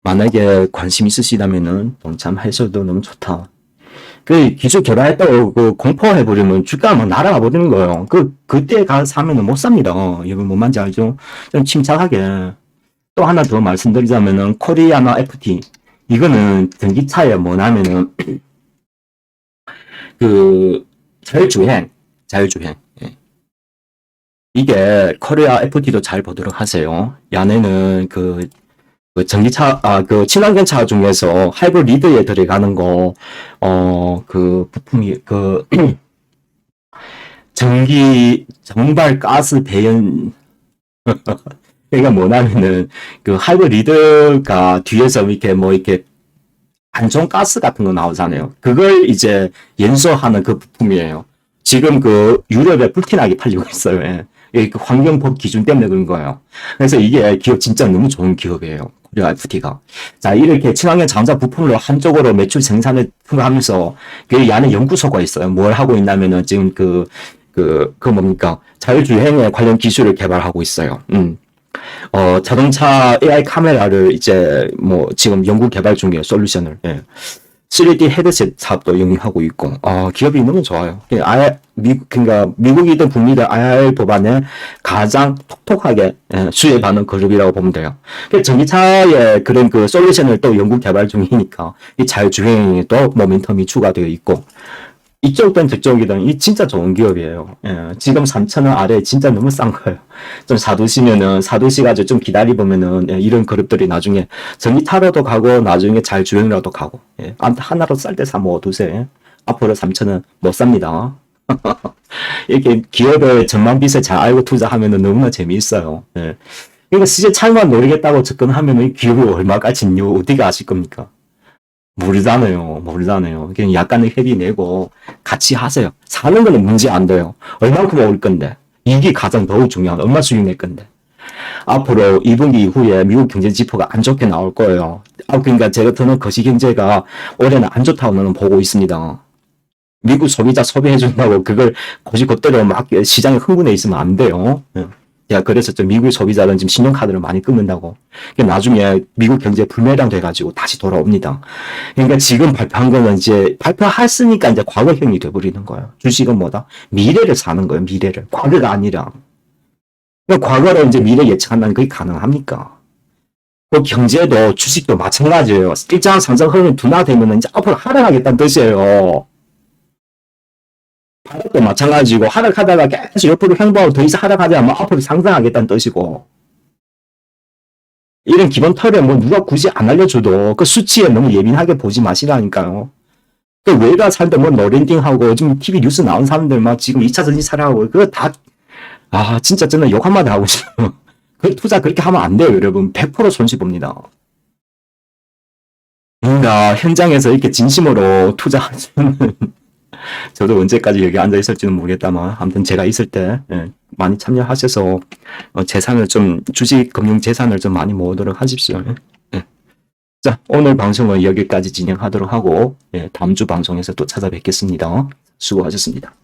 만약에 관심 있으시다면은 동참하셔도 너무 좋다. 그 기술 개발했다고 그 공포해버리면 주가가 막 날아가 버리는 거예요. 그때 가서 사면은 못 삽니다. 여러분 뭔 말인지 알죠? 좀 침착하게. 또 하나 더 말씀드리자면은 코리아나 FT. 이거는 전기차에 뭐냐면은 그 자율주행. 예. 이게 코리아 FT도 잘 보도록 하세요. 야네는 그 전기차, 그 친환경차 중에서 하이브리드에 들어가는 거, 그 부품이, 그, 정발 가스 배연, 그러니까 뭐냐면은, 그 하이브리드가 뒤에서 이렇게 뭐 이렇게 안전 가스 같은 거 나오잖아요. 그걸 이제 연소하는 그 부품이에요. 지금 그 유럽에 불티나게 팔리고 있어요. 예. 그 환경법 기준 때문에 그런 거예요. 그래서 이게 기업 진짜 너무 좋은 기업이에요. 코리아 FT가. 자, 이렇게 친환경 자동차 부품으로 한쪽으로 매출 생산을 하면서 그 안에 연구소가 있어요. 뭘 하고 있냐면은 지금 그 뭡니까? 자율주행에 관련 기술을 개발하고 있어요. 자동차 AI 카메라를 이제 뭐 지금 연구 개발 중이에요. 솔루션을. 예. 3D 헤드셋 사업도 영위하고 있고, 기업이 너무 좋아요. 그러니까 미국이든 북미든 IR 법안에 가장 톡톡하게 수혜받는 그룹이라고 보면 돼요. 전기차의 그런 그 솔루션을 또 연구 개발 중이니까 이 자율주행이 또 모멘텀이 추가되어 있고, 이쪽든 저쪽이든 이 진짜 좋은 기업이에요. 예, 지금 3,000원 아래 진짜 너무 싼 거예요. 좀 사두시면은 사두시 가지고 좀 기다리보면은 이런 그룹들이 나중에 전기 타러도 가고 나중에 잘 주행이라도 가고 하나로 쌀 때 사 모아두세요. 앞으로 3,000원 못 삽니다. 이렇게 기업의 전망빚을 잘 알고 투자하면은 너무나 재미있어요. 예. 그러니까 시세 차익만 노리겠다고 접근하면은 기업이 얼마까지요? 어디가 아실 겁니까? 모르잖아요. 그냥 약간의 회비 내고 같이 하세요. 사는 거는 문제 안 돼요. 얼만큼 올 건데. 이게 가장 더욱 중요한 얼마 수익 낼 건데. 앞으로 2분기 이후에 미국 경제 지표가 안 좋게 나올 거예요. 그러니까 제가 드는 거시경제가 올해는 안 좋다고 저는 보고 있습니다. 미국 소비자 소비해준다고 그걸 거시겉대로 막 시장에 흥분해 있으면 안 돼요. 제가 그래서 미국 소비자는 지금 신용카드를 많이 끊는다고. 나중에 미국 경제 불매랑 돼가지고 다시 돌아옵니다. 그러니까 지금 발표한 거는 이제 발표했으니까 이제 과거형이 돼버리는 거예요. 주식은 뭐다? 미래를 사는 거예요. 미래를. 과거가 아니라. 그러니까 과거로 이제 미래 예측한다는 그게 가능합니까? 그 경제도 주식도 마찬가지예요. 일정한 상승 흐름이 둔화되면 이제 앞으로 하락하겠다는 뜻이에요. 바닥도 마찬가지고 하락하다가 계속 옆으로 행보하고 더 이상 하락하지 않으면 앞으로 상승하겠다는 뜻이고 이런 기본 틀에 뭐 누가 굳이 안 알려줘도 그 수치에 너무 예민하게 보지 마시라니까요. 그 외가 살때 뭐 노랜딩하고 지금 TV 뉴스 나온 사람들 막 지금 2차 전지 사라고 그거 다 진짜 저는 욕 한마디 하고 싶어요. 그 투자 그렇게 하면 안 돼요 여러분. 100% 손실 봅니다. 그러니까 현장에서 이렇게 진심으로 투자하시는 저도 언제까지 여기 앉아 있을지는 모르겠다만 아무튼 제가 있을 때 많이 참여하셔서 재산을 좀 주식 금융 재산을 좀 많이 모으도록 하십시오. 자, 오늘 방송은 여기까지 진행하도록 하고 다음 주 방송에서 또 찾아뵙겠습니다. 수고하셨습니다.